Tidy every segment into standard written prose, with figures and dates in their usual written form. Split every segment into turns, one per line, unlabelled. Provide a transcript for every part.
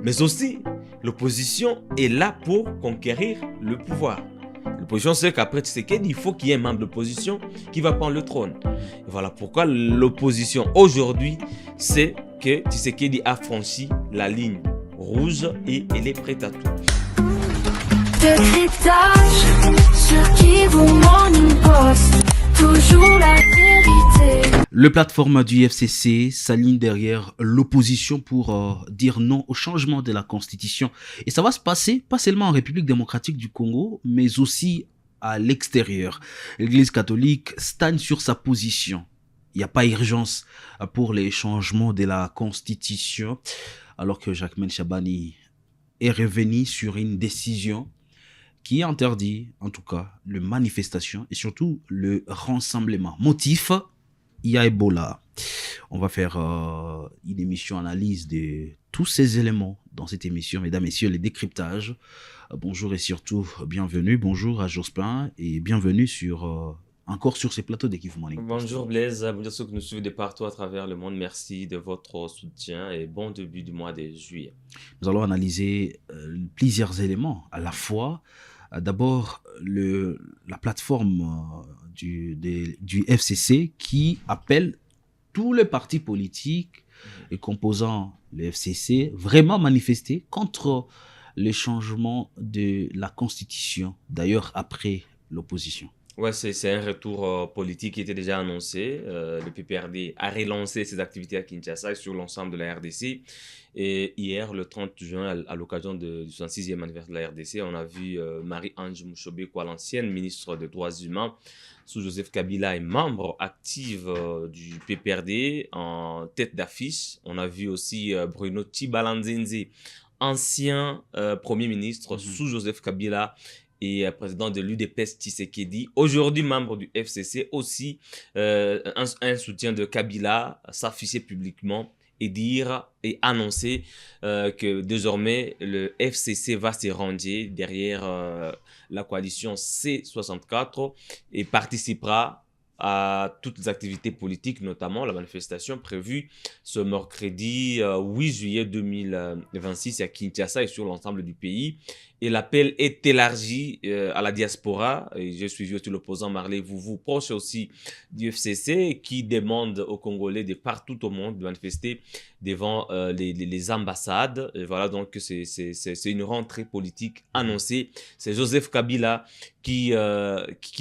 Mais aussi, l'opposition est là pour conquérir le pouvoir. L'opposition sait qu'après Tshisekedi, il faut qu'il y ait un membre de l'opposition qui va prendre le trône. Et voilà pourquoi l'opposition aujourd'hui, c'est que Tshisekedi a franchi la ligne rouge et elle est prête à tout.
Décryptage, ceux qui vous manipulent, toujours la vérité.
Le plateforme du FCC s'aligne derrière l'opposition pour dire non au changement de la constitution. Et ça va se passer pas seulement en République démocratique du Congo, mais aussi à l'extérieur. L'Église catholique stagne sur sa position. Il n'y a pas urgence pour les changements de la constitution, alors que Jacquemaine Chabani est revenu sur une décision qui interdit, en tout cas, les manifestations et surtout le rassemblement. Motif, il y a Ebola. On va faire une émission analyse de tous ces éléments dans cette émission. Mesdames, Messieurs, les décryptages. Bonjour et surtout, bienvenue. Bonjour à Jospin et bienvenue encore sur ces plateaux d'Équipe Morning.
Bonjour Blaise, bonjour ceux qui nous suivent de partout à travers le monde. Merci de votre soutien et bon début du mois de juillet.
Nous allons analyser plusieurs éléments à la fois. D'abord, la plateforme du FCC qui appelle tous les partis politiques et composant le FCC vraiment manifester contre les changements de la Constitution, d'ailleurs après l'opposition.
Ouais, c'est un retour politique qui était déjà annoncé. Le PPRD a relancé ses activités à Kinshasa et sur l'ensemble de la RDC. Et hier, le 30 juin, à l'occasion du 66e anniversaire de la RDC, on a vu Marie-Ange Mouchobekwa, l'ancienne ministre des Droits humains, sous Joseph Kabila, et membre active du PPRD en tête d'affiche. On a vu aussi Bruno Tibalanzenze, ancien Premier ministre sous Joseph Kabila, et président de l'UDPS Tshisekedi, aujourd'hui membre du FCC, aussi un soutien de Kabila, s'afficher publiquement et dire et annoncer que désormais le FCC va se ranger derrière la coalition C64 et participera à toutes les activités politiques, notamment la manifestation prévue ce mercredi 8 juillet 2026 à Kinshasa et sur l'ensemble du pays. Et l'appel est élargi à la diaspora. Et j'ai suivi aussi l'opposant Marley Vouvou, proche aussi du FCC, qui demande aux Congolais de partout au monde de manifester devant les ambassades. Et voilà, donc c'est une rentrée politique annoncée. C'est Joseph Kabila qui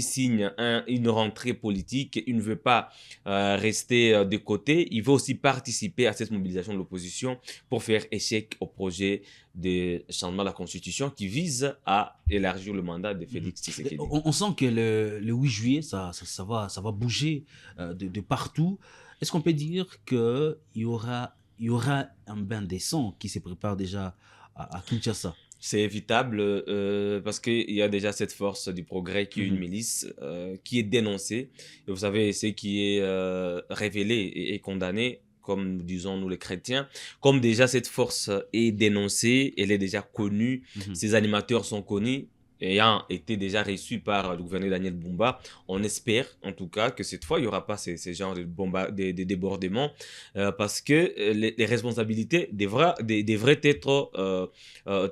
signe une rentrée politique. Il ne veut pas rester de côté. Il veut aussi participer à cette mobilisation de l'opposition pour faire échec au projet de changement de la Constitution qui vise à élargir le mandat de Félix Tshisekedi.
On sent que le 8 juillet, ça va bouger de partout. Est-ce qu'on peut dire qu'il y aura un bain de sang qui se prépare déjà à Kinshasa?
C'est évitable parce qu'il y a déjà cette force du progrès qui est une milice qui est dénoncée. Et vous savez, ce qui est révélé et condamné, comme disons nous les chrétiens, comme déjà cette force est dénoncée, elle est déjà connue, ses animateurs sont connus, ayant été déjà reçus par le gouverneur Daniel Bumba, on espère en tout cas que cette fois il n'y aura pas ces genres de débordements parce que les responsabilités devraient être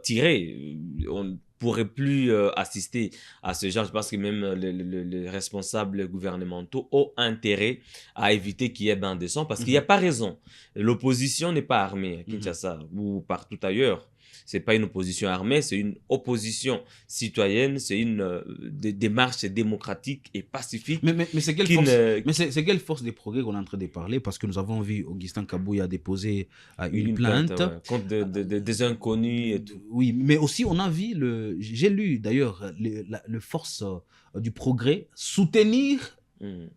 tirées. On pourrait plus assister à ce genre. Je pense que même les responsables gouvernementaux ont intérêt à éviter qu'il y ait bain de sang parce qu'il n'y a pas raison. L'opposition n'est pas armée à Kinshasa ou partout ailleurs. C'est pas une opposition armée, c'est une opposition citoyenne, c'est une démarche démocratique et pacifique.
Mais c'est c'est quelle force des progrès qu'on est en train de parler? Parce que nous avons vu Augustin Kabouya déposer une plainte
contre des inconnus et tout.
Oui, mais aussi on a vu, j'ai lu d'ailleurs, le force du progrès soutenir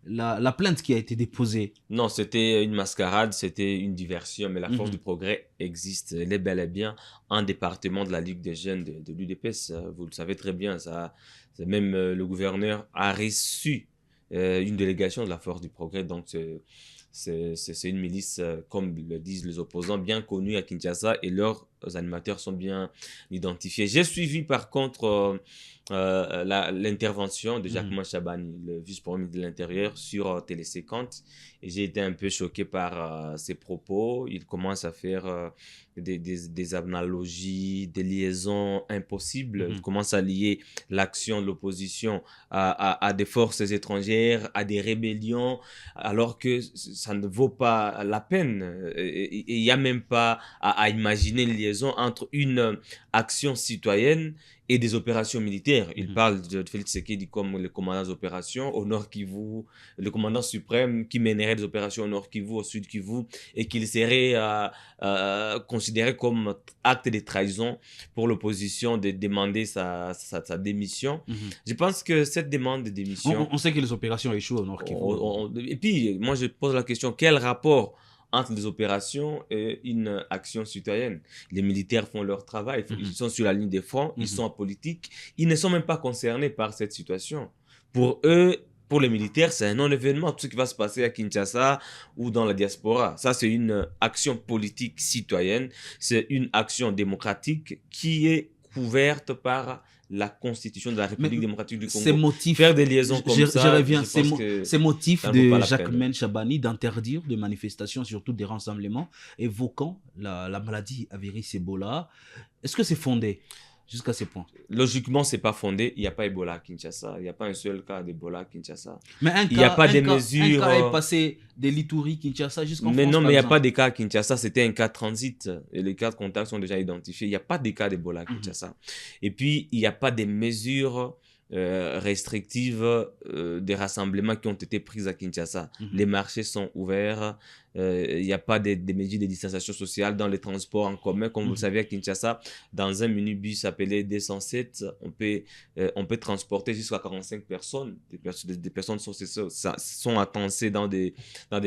la plainte qui a été déposée.
Non, c'était une mascarade, c'était une diversion, mais la force du progrès existe. Elle est bel et bien un département de la Ligue des jeunes de l'UDPS. Vous le savez très bien. Même le gouverneur a reçu une délégation de la force du progrès. Donc, c'est une milice, comme le disent les opposants, bien connue à Kinshasa. Et leur animateurs sont bien identifiés. J'ai suivi par contre l'intervention de Jacquemain Chabani, le vice-premier ministre de l'Intérieur, sur Télé 50. Et j'ai été un peu choqué par ses propos. Il commence à faire des analogies, des liaisons impossibles. Il commence à lier l'action de l'opposition à des forces étrangères, à des rébellions, alors que ça ne vaut pas la peine. Il n'y a même pas à imaginer une liaison entre une action citoyenne et des opérations militaires. Il parle de Félix Tshisekedi comme le commandant des opérations au Nord Kivu, le commandant suprême qui mènerait des opérations au Nord Kivu, au Sud Kivu, et qu'il serait considéré comme acte de trahison pour l'opposition de demander sa démission. Je pense que cette demande de démission...
On sait que les opérations échouent au Nord Kivu.
Et puis, moi, je pose la question, quel rapport entre les opérations et une action citoyenne? Les militaires font leur travail, ils sont sur la ligne des fronts, ils sont en politique, ils ne sont même pas concernés par cette situation. Pour eux, pour les militaires, c'est un non-événement, tout ce qui va se passer à Kinshasa ou dans la diaspora. Ça, c'est une action politique citoyenne, c'est une action démocratique qui est couverte par la Constitution de la République démocratique du Congo.
Ces motifs,
faire des liaisons comme ça,
je reviens, ces motifs de
Jacquemain
Chabani d'interdire des manifestations, surtout des rassemblements, évoquant la maladie avérée Ebola, est-ce que c'est fondé jusqu'à ce point?
Logiquement, c'est pas fondé. Il n'y a pas Ebola à Kinshasa. Il n'y a pas un seul cas d'Ebola à Kinshasa.
Mais
il n'y a pas des mesures.
Un cas est passé de l'Ituri, Kinshasa jusqu'en France.
Mais non, mais il n'y a pas de cas à Kinshasa. C'était un cas transit. Et les cas de contact sont déjà identifiés. Il n'y a pas de cas d'Ebola à Kinshasa. Et puis, il n'y a pas des mesures restrictives des rassemblements qui ont été prises à Kinshasa. Les marchés sont ouverts. Il n'y a pas de mesures de distanciation sociale dans les transports en commun. Comme vous le savez, à Kinshasa, dans un minibus appelé 207, on peut transporter jusqu'à 45 personnes. Des personnes sont attancées dans des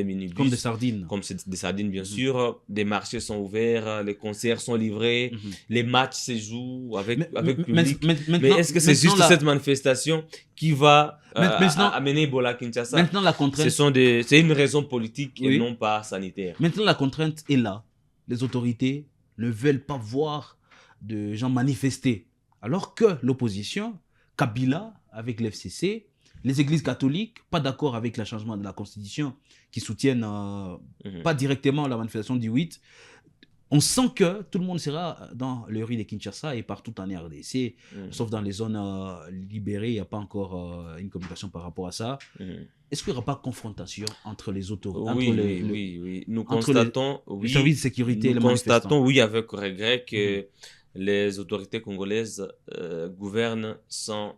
minibus.
Comme des sardines.
Comme des sardines, bien sûr. Des marchés sont ouverts, les concerts sont livrés, les matchs se jouent avec public. Mais est-ce que c'est juste cette manifestation qui va amener Ebola à Kinshasa?
Maintenant, la contrainte...
C'est une raison politique et non pas sanitaire.
Maintenant, la contrainte est là. Les autorités ne veulent pas voir de gens manifester. Alors que l'opposition, Kabila avec l'FCC, les églises catholiques, pas d'accord avec le changement de la constitution, qui soutiennent pas directement la manifestation du 8, on sent que tout le monde sera dans le riz de Kinshasa et partout en RDC, sauf dans les zones libérées, il n'y a pas encore une communication par rapport à ça. Est-ce qu'il n'y aura pas de confrontation entre les autorités?
Oui. Nous constatons,
les services de sécurité et les manifestants.
Nous constatons, avec regret, que les autorités congolaises gouvernent sans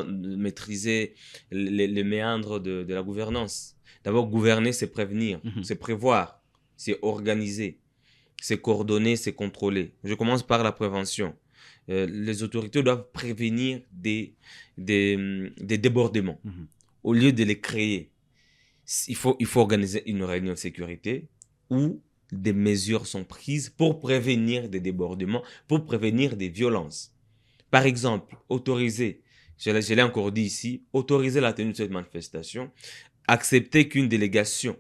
maîtriser les méandres de la gouvernance. D'abord, gouverner, c'est prévenir, c'est prévoir, c'est organiser. C'est coordonner, c'est contrôler. Je commence par la prévention. Les autorités doivent prévenir des débordements au lieu de les créer. Il faut organiser une réunion de sécurité où des mesures sont prises pour prévenir des débordements, pour prévenir des violences. Par exemple, autoriser, je l'ai encore dit ici, autoriser la tenue de cette manifestation, accepter qu'une délégation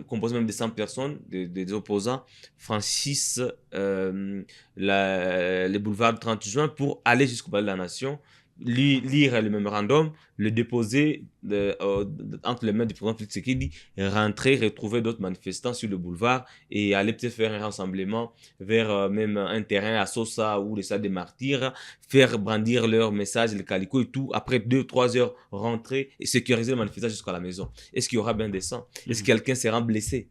composé même de 100 personnes, des opposants, franchissent les boulevards du 30 juin pour aller jusqu'au palais de la Nation, lire le mémorandum, le déposer entre les mains du président Félix Tshisekedi, rentrer, retrouver d'autres manifestants sur le boulevard et aller peut-être faire un rassemblement vers même un terrain à Sosa ou le stade des Martyrs, faire brandir leur message, le calico et tout. Après 2-3 heures, rentrer et sécuriser le manifestant jusqu'à la maison. Est-ce qu'il y aura bien des sangs? Est-ce que quelqu'un sera blessé?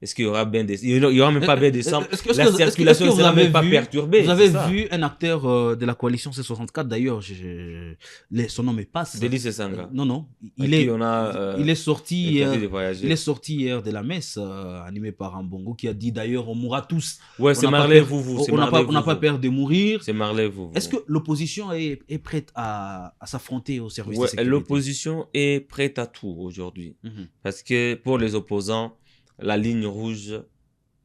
Est-ce qu'il y aura bien des... Il n'y aura même pas bien des sangs. La circulation ne sera même pas perturbée.
Vous avez vu un acteur de la coalition C64, d'ailleurs, son nom me passe.
Délice Sanga.
Non. Il est sorti hier de la messe, animé par un bongo, qui a dit d'ailleurs, on mourra tous.
Ouais, c'est Marley Vouvou.
On n'a pas peur de mourir.
C'est Marley Vouvou.
Est-ce que l'opposition est prête à s'affronter au service de sécurité?
L'opposition est prête à tout aujourd'hui. Parce que pour les opposants, la ligne rouge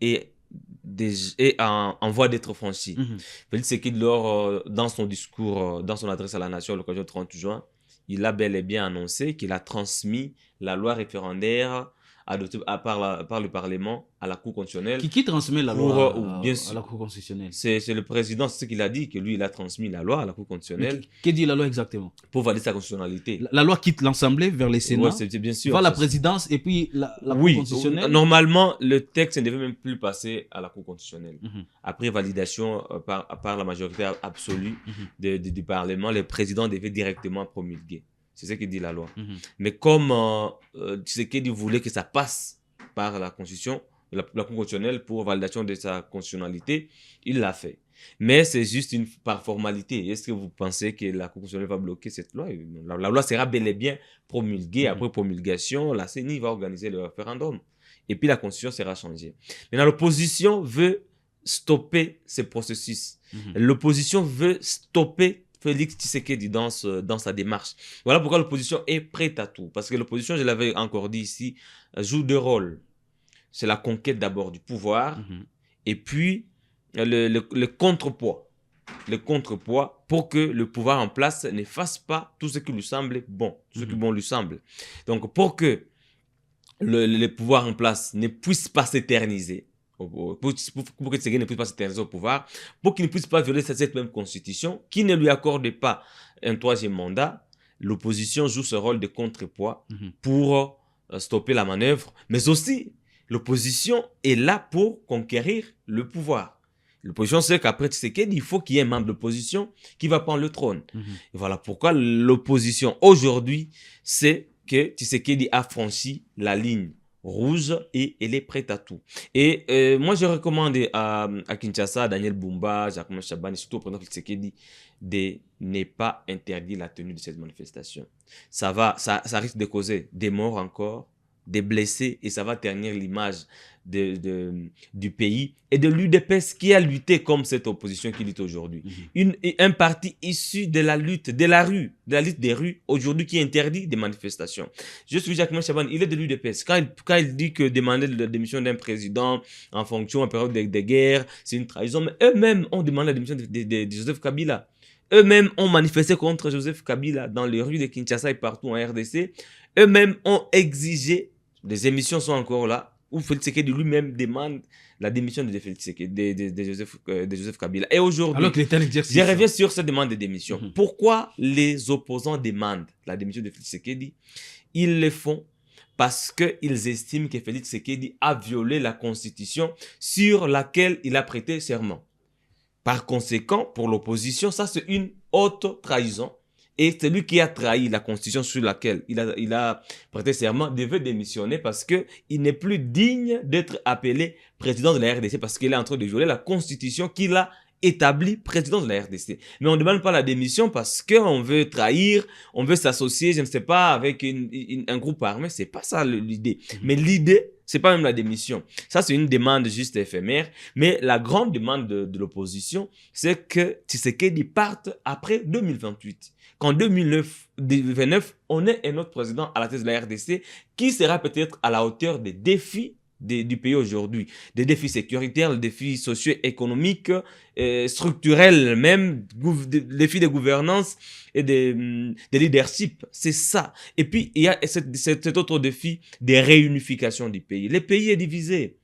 est en voie d'être franchie. Félix Tshisekedi, dans son discours, dans son adresse à la nation à l'occasion du 30 juin, il a bel et bien annoncé qu'il a transmis la loi référendaire adoptée par le Parlement à la Cour constitutionnelle.
Qui transmet la
Pour,
loi
bien
à
sûr,
la Cour constitutionnelle?
c'est le président, c'est ce qu'il a dit, que lui, il a transmis la loi à la Cour
Mais
constitutionnelle
que dit la loi exactement?
pour valider sa constitutionnalité.
La loi quitte l'Assemblée vers les Sénats,
Ouais, c'est bien sûr.
va à la
c'est-
présidence et puis la Cour
Oui,
constitutionnelle.
normalement, le texte ne devait même plus passer à la Cour constitutionnelle.
Mhm,
Après validation par la majorité absolue
mhm,
du Parlement, le président devait directement promulguer. C'est ce que dit la loi.
mhm.
Mais comme Tshisekedi voulait que ça passe par la Constitution, la Cour constitutionnelle pour validation de sa constitutionnalité, il l'a fait. Mais c'est juste par formalité. Est-ce que vous pensez que la Cour constitutionnelle va bloquer cette loi? La loi sera bel et bien promulguée.
Mhm.
Après promulgation, la CENI va organiser le référendum. Et puis la Constitution sera changée. Maintenant, l'opposition veut stopper ce processus.
Mhm.
L'opposition veut stopper Félix Tshisekedi dans sa démarche. Voilà pourquoi l'opposition est prête à tout. Parce que l'opposition, je l'avais encore dit ici, joue deux rôles. C'est la conquête d'abord du pouvoir,
Mhm.
et puis le contrepoids. Le contrepoids pour que le pouvoir en place ne fasse pas tout ce qui lui semble bon, tout ce qui bon lui semble. Donc pour que le pouvoir en place ne puisse pas s'éterniser, pour que Tshisekedi ne puisse pas s'éterniser au pouvoir, pour qu'il ne puisse pas violer cette même constitution, qui ne lui accorde pas un troisième mandat, l'opposition joue ce rôle de contrepoids
Mhm.
pour stopper la manœuvre, mais aussi l'opposition est là pour conquérir le pouvoir. L'opposition sait qu'après Tshisekedi, il faut qu'il y ait un membre de l'opposition qui va prendre le trône.
Mhm.
Et voilà pourquoi l'opposition aujourd'hui, c'est que Tshisekedi a franchi la ligne rouge et elle est prête à tout. Et moi, je recommande à Kinshasa, à Daniel Bumba, Jacques Chaban et surtout au président Tshisekedi de ne pas interdire la tenue de cette manifestation. Ça risque de causer des morts encore, des blessés, et ça va ternir l'image du pays et de l'UDPS qui a lutté comme cette opposition qui lutte aujourd'hui. Un parti issu de la lutte de la rue, de la lutte des rues, aujourd'hui qui interdit des manifestations. Je suis Jacques Chaban, il est de l'UDPS. Quand il dit que demander la démission d'un président en fonction en période de guerre, c'est une trahison, mais eux-mêmes ont demandé la démission de Joseph Kabila. Eux-mêmes ont manifesté contre Joseph Kabila dans les rues de Kinshasa et partout en RDC. Eux-mêmes ont exigé, des émissions sont encore là, où Félix Tshisekedi lui-même demande la démission de Félix Tshisekedi, de Joseph Kabila. Et aujourd'hui,
Alors qu'il était en exercice.
je reviens sur cette demande de démission.
Mhm.
Pourquoi les opposants demandent la démission de Félix Tshisekedi? Ils le font parce qu'ils estiment que Félix Tshisekedi a violé la constitution sur laquelle il a prêté serment. Par conséquent, pour l'opposition, ça c'est une haute trahison. Et celui qui a trahi la constitution sur laquelle il a prêté serment devait démissionner parce qu'il n'est plus digne d'être appelé président de la RDC parce qu'il est en train de violer la constitution qu'il a établie président de la RDC. Mais on ne demande pas la démission parce qu'on veut trahir, on veut s'associer, je ne sais pas, avec un groupe armé. C'est pas ça l'idée. Mais l'idée, c'est pas même la démission. Ça, c'est une demande juste éphémère. Mais la grande demande de l'opposition, c'est que Tshisekedi parte après 2028. Qu'en 2029, on ait un autre président à la tête de la RDC qui sera peut-être à la hauteur des défis du pays aujourd'hui. Des défis sécuritaires, des défis socio-économiques, structurels même, des défis de gouvernance et de leadership. C'est ça. Et puis, il y a cet autre défi de réunification du pays. Le pays est divisé.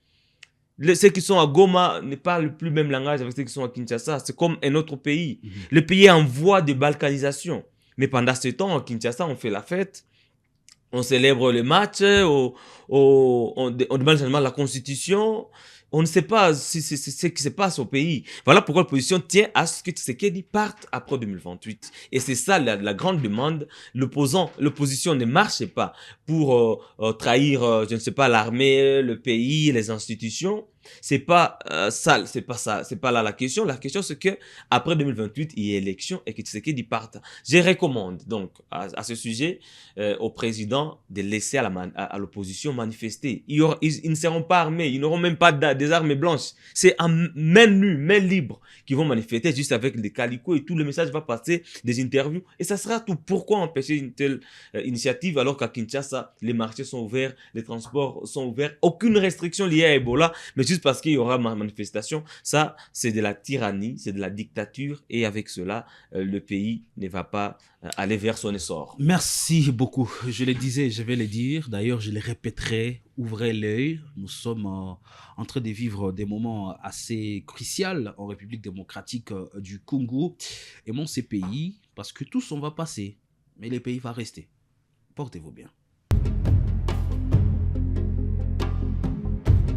Ceux qui sont à Goma ne parlent plus le même langage avec ceux qui sont à Kinshasa. C'est comme un autre pays. Le pays est en voie de balkanisation. Mais pendant ce temps, à Kinshasa, on fait la fête. On célèbre le match. On demande le changement de la constitution. On ne sait pas ce qui se passe au pays. Voilà pourquoi l'opposition tient à ce que Tshisekedi parte après 2028. Et c'est ça la grande demande. L'opposition ne marche pas pour trahir, je ne sais pas, l'armée, le pays, les institutions. C'est pas ça, c'est pas là la question. La question c'est que après 2028, il y a élection et que Tshisekedi parte. Je recommande donc à ce sujet au président de laisser à l'opposition manifester. Ils ne seront pas armés, ils n'auront même pas des armes blanches. C'est en main nue, main libre qu'ils vont manifester juste avec des calicots et tout le message va passer, des interviews et ça sera tout. Pourquoi empêcher une telle initiative alors qu'à Kinshasa, les marchés sont ouverts, les transports sont ouverts, aucune restriction liée à Ebola, mais juste parce qu'il y aura manifestation. Ça, c'est de la tyrannie, c'est de la dictature. Et avec cela, le pays ne va pas aller vers son essor.
Merci beaucoup. Je le disais, je vais le dire. D'ailleurs, je le répéterai. Ouvrez l'œil. Nous sommes en train de vivre des moments assez cruciaux en République démocratique du Congo. Aimons ces pays parce que tous on va passer, mais le pays va rester. Portez-vous bien.